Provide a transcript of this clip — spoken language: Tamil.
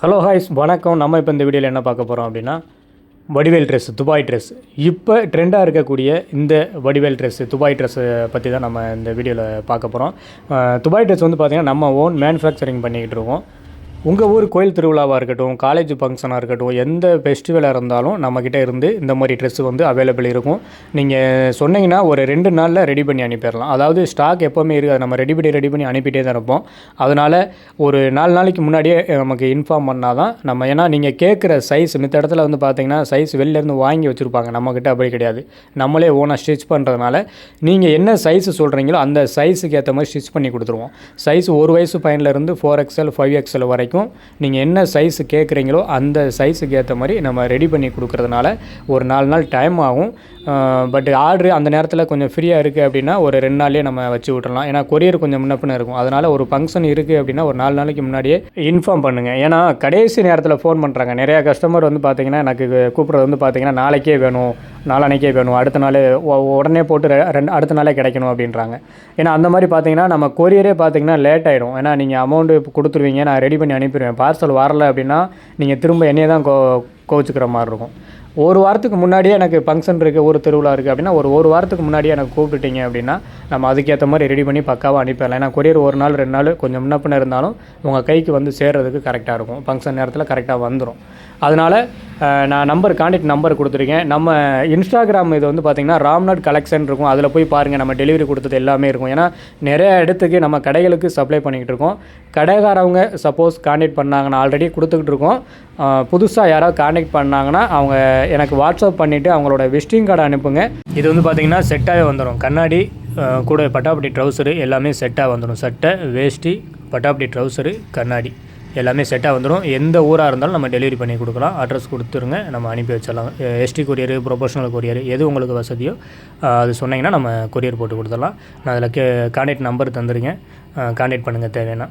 ஹலோ ஹாய்ஸ் வணக்கம். நம்ம இப்போ இந்த வீடியோவில் என்ன பார்க்க போகிறோம் அப்படின்னா வடிவேல் ட்ரெஸ், துபாய் ட்ரெஸ். இப்போ ட்ரெண்டாக இருக்கக்கூடிய இந்த வடிவேல் ட்ரெஸ்ஸு, துபாய் ட்ரெஸ்ஸை பற்றி தான் நம்ம இந்த வீடியோவில் பார்க்க போகிறோம். துபாய் ட்ரெஸ் வந்து பார்த்திங்கன்னா நம்ம ஓன் மேனுஃபேக்சரிங் பண்ணிக்கிட்டு இருக்கோம். உங்கள் ஊர் கோயில் திருவிழாவாக இருக்கட்டும், காலேஜ் ஃபங்க்ஷனாக இருக்கட்டும், எந்த ஃபெஸ்டிவலாக இருந்தாலும் நம்மக்கிட்ட இருந்து இந்த மாதிரி ட்ரெஸ்ஸு வந்து அவைலபிள் இருக்கும். நீங்கள் சொன்னீங்கன்னா ஒரு 2 நாளில் ரெடி பண்ணி அனுப்பிடலாம். அதாவது ஸ்டாக் எப்போவுமே இருக்குது, நம்ம ரெடி பண்ணி அனுப்பிட்டே தான் இருப்போம். அதனால் ஒரு 4 நாளைக்கு முன்னாடியே நமக்கு இன்ஃபார்ம் பண்ணால் தான் நம்ம, ஏன்னா நீங்கள் கேட்குற சைஸ் மித்த இடத்துல வந்து பார்த்திங்கன்னா சைஸ் வெளிலேருந்து வாங்கி வச்சுருப்பாங்க, நம்மக்கிட்ட அப்படி கிடையாது. நம்மளே ஓனாக ஸ்டிச் பண்ணுறதுனால நீங்கள் என்ன சைஸு சொல்கிறீங்களோ அந்த சைஸுக்கு ஏற்ற மாதிரி ஸ்டிச் பண்ணி கொடுத்துருவோம். சைஸ் 1 வயசு பையன்லேருந்து 4XL 5XL வரைக்கும் நீங்கள் என்ன சைஸு கேட்குறீங்களோ அந்த சைஸுக்கு ஏற்ற மாதிரி நம்ம ரெடி பண்ணி கொடுக்குறதுனால ஒரு 4 நாள் டைம் ஆகும். பட் ஆர்டரு அந்த நேரத்தில் கொஞ்சம் ஃப்ரீயாக இருக்குது அப்படின்னா ஒரு 2 நாள்லேயே நம்ம வச்சு விட்றலாம். ஏன்னா கொரியர் கொஞ்சம் முன்னப்பின இருக்கும். அதனால் ஒரு ஃபங்க்ஷன் இருக்குது அப்படின்னா ஒரு 4 நாளைக்கு முன்னாடியே இன்ஃபார்ம் பண்ணுங்கள். ஏன்னா கடைசி நேரத்தில் ஃபோன் பண்ணுறாங்க நிறையா கஸ்டமர் வந்து பார்த்திங்கன்னா, எனக்கு கூப்பிட்றது வந்து பார்த்திங்கன்னா நாளைக்கே வேணும், நாளானைக்கே வேணும், அடுத்த நாள் உடனே போட்டு அடுத்த நாளே கிடைக்கணும் அப்படின்றாங்க. ஏன்னா அந்த மாதிரி பார்த்திங்கன்னா நம்ம கொரியரே பார்த்திங்கன்னா லேட் ஆகிடும். ஏன்னா நீங்கள் அமௌண்ட்டு கொடுத்துருவீங்க, நான் ரெடி பண்ணி அனுப்பிடுவேன், பார்சல் வரல அப்படின்னா நீங்கள் திரும்ப என்னையே தான் கோவிச்சுக்கிற மாதிரி இருக்கும். ஒரு வாரத்துக்கு முன்னாடியே எனக்கு ஃபங்க்ஷன் இருக்குது, ஒரு திருவிழா இருக்குது அப்படின்னா ஒரு வாரத்துக்கு முன்னாடியே எனக்கு கூப்பிட்டுட்டீங்க அப்படின்னா நம்ம அதுக்கேற்ற மாதிரி ரெடி பண்ணி பக்காவாக அனுப்பிடலாம். ஏன்னா கொரியர் 1 நாள் 2 நாள் கொஞ்சம் முன்னப்பின இருந்தாலும் உங்கள் கைக்கு வந்து சேர்றதுக்கு கரெக்டாக இருக்கும். ஃபங்க்ஷன் நேரத்தில் கரெக்டாக வந்துடும். அதனால் நான் கான்டாக்ட் நம்பர் கொடுத்துருக்கேன். நம்ம இன்ஸ்டாகிராம் இது வந்து பார்த்திங்கன்னா ராம்நாட் கலெக்ஷன் இருக்கும், அதில் போய் பாருங்கள். நம்ம டெலிவரி கொடுத்தது எல்லாமே இருக்கும். ஏன்னா நிறைய இடத்துக்கு நம்ம கடைகளுக்கு சப்ளை பண்ணிக்கிட்டு இருக்கோம். கடைக்காரவங்க சப்போஸ் கான்டாக்ட் பண்ணாங்கன்னா, ஆல்ரெடி கொடுத்துக்கிட்டு இருக்கோம், புதுசாக யாராவது கான்டாக்ட் பண்ணாங்கன்னா அவங்க எனக்கு வாட்ஸ்அப் பண்ணிவிட்டு அவங்களோட விசிட்டிங் கார்டை அனுப்புங்க. இது வந்து பார்த்திங்கன்னா செட்டாகவே வந்துடும். கண்ணாடி கூட பட்டாப்பட்டி ட்ரௌசரு எல்லாமே செட்டாக வந்துடும். சட்டை, வேஷ்டி, பட்டாப்பட்டி ட்ரௌசரு, கண்ணாடி எல்லாமே செட்டாக வந்துடும். எந்த ஊராக இருந்தாலும் நம்ம டெலிவரி பண்ணி கொடுக்கலாம். அட்ரஸ் கொடுத்துருங்க, நம்ம அனுப்பி வச்சிடலாம். எஸ்டி கொரியரு, ப்ரொஃபஷனல் கொரியர், எது உங்களுக்கு வசதியோ அது சொன்னிங்கன்னா நம்ம கொரியர் போட்டு கொடுத்துடலாம். நான் அதில் கான்டாக்ட் நம்பர் தந்துடுங்க, கான்டாக்ட் பண்ணுங்கள் தேவைன்னா.